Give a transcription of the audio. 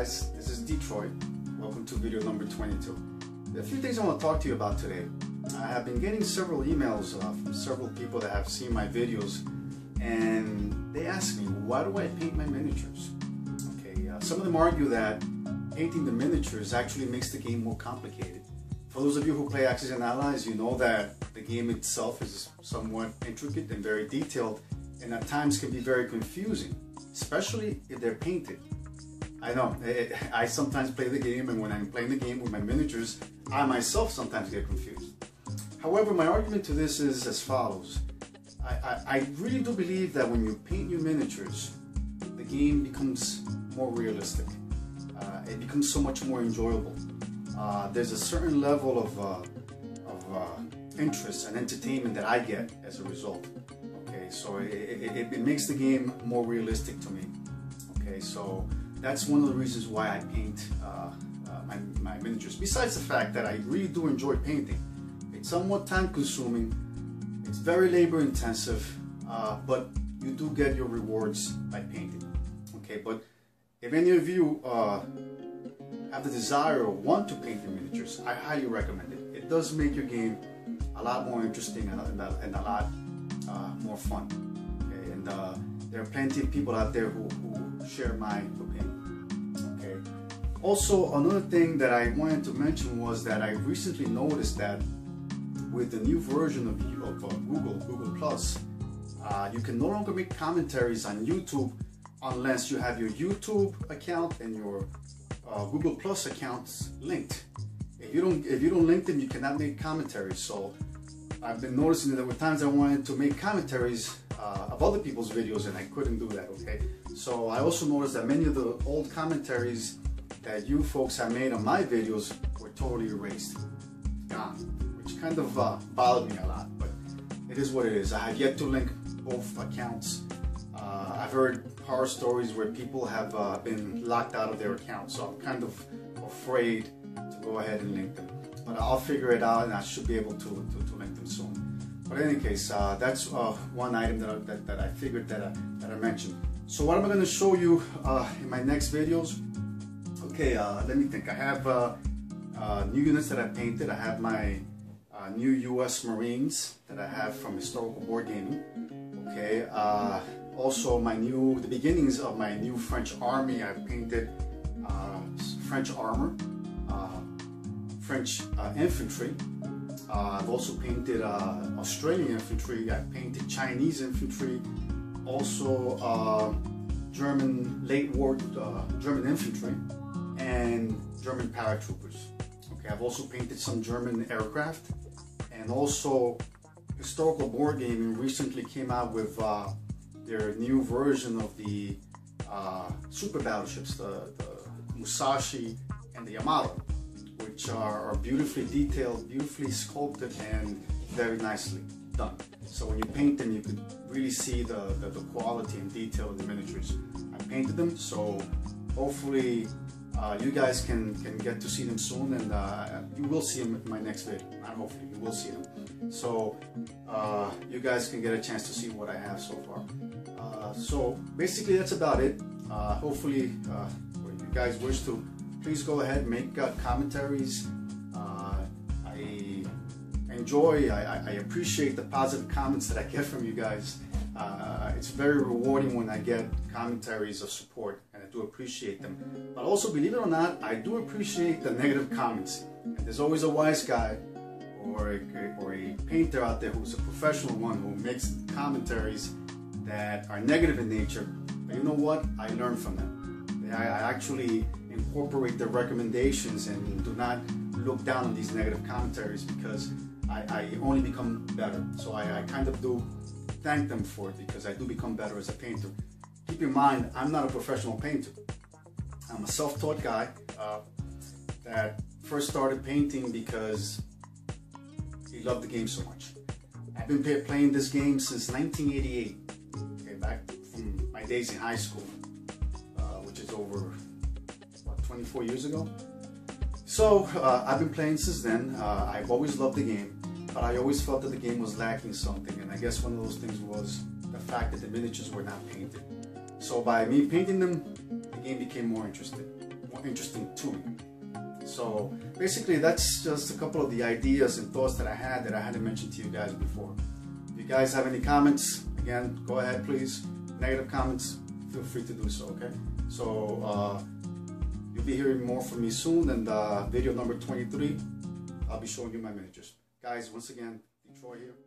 guys, this is Detroit. Welcome to video number 22. There are a few things I want to talk to you about today. I have been getting several emails from several people that have seen my videos, and they ask me, why do I paint my miniatures? Okay, some of them argue that painting the miniatures actually makes the game more complicated. For those of you who play Axis and Allies, you know that the game itself is somewhat intricate and very detailed, and at times can be very confusing, especially if they're painted. I know, I sometimes play the game, and when I'm playing the game with my miniatures, I myself sometimes get confused. However, my argument to this is as follows. I really do believe that when you paint your miniatures, the game becomes more realistic. It becomes so much more enjoyable. There's a certain level of interest and entertainment that I get as a result. Okay, so it makes the game more realistic to me. Okay, so that's one of the reasons why I paint my miniatures. Besides the fact that I really do enjoy painting. It's somewhat time consuming, it's very labor intensive, but you do get your rewards by painting. Okay, but if any of you have the desire or want to paint your miniatures, I highly recommend it. It does make your game a lot more interesting and a lot more fun. Okay, and there are plenty of people out there who share my opinion. Okay. Also, another thing that I wanted to mention was that I recently noticed that with the new version of Google Plus, you can no longer make commentaries on YouTube unless you have your YouTube account and your Google Plus accounts linked. If you don't link them, you cannot make commentaries. So I've been noticing that there were times I wanted to make commentaries of other people's videos and I couldn't do that. Okay, so I also noticed that many of the old commentaries that you folks have made on my videos were totally erased, gone, which kind of bothered me a lot. But it is what it is. I have yet to link both accounts. I've heard horror stories where people have been locked out of their accounts, so I'm kind of afraid to go ahead and link them. But I'll figure it out, and I should be able to link them soon. But in any case, that's one item that I figured that I mentioned. So what am I going to show you in my next videos? Okay, let me think. I have new units that I painted. I have my new U.S. Marines that I have from Historical Board Gaming. Okay. Also, the beginnings of my new French army. I've painted French armor, French infantry. I've also painted Australian infantry. I've painted Chinese infantry. Also, German late war German infantry and German paratroopers. Okay, I've also painted some German aircraft, and also Historical Board Gaming recently came out with their new version of the super battleships, the Musashi and the Yamato, which are beautifully detailed, beautifully sculpted, and very nicely done. So when you paint them, you can really see the quality and detail of the miniatures. I painted them, so hopefully you guys can get to see them soon, and you will see them in my next video. Not hopefully, you will see them. So you guys can get a chance to see what I have so far. So basically that's about it. Hopefully, if you guys wish to, please go ahead and make commentaries. I appreciate the positive comments that I get from you guys. It's very rewarding when I get commentaries of support, and I do appreciate them. But also, believe it or not, I do appreciate the negative comments. And there's always a wise guy or a painter out there who's a professional one who makes commentaries that are negative in nature. But you know what? I learn from them. I actually incorporate their recommendations and do not look down on these negative commentaries, because I only become better. So I kind of do thank them for it, because I do become better as a painter. Keep in mind, I'm not a professional painter. I'm a self-taught guy that first started painting because he loved the game so much. I've been playing this game since 1988, okay, back from my days in high school, which is over, what, 24 years ago? So I've been playing since then. I've always loved the game, but I always felt that the game was lacking something, and I guess one of those things was the fact that the miniatures were not painted. So by me painting them, the game became more interesting. more interesting to me. So basically, that's just a couple of the ideas and thoughts that I hadn't mentioned to you guys before. If you guys have any comments, again, go ahead, please. Negative comments, feel free to do so, okay? So you'll be hearing more from me soon, and video number 23, I'll be showing you my miniatures. Guys, once again, Detroit here.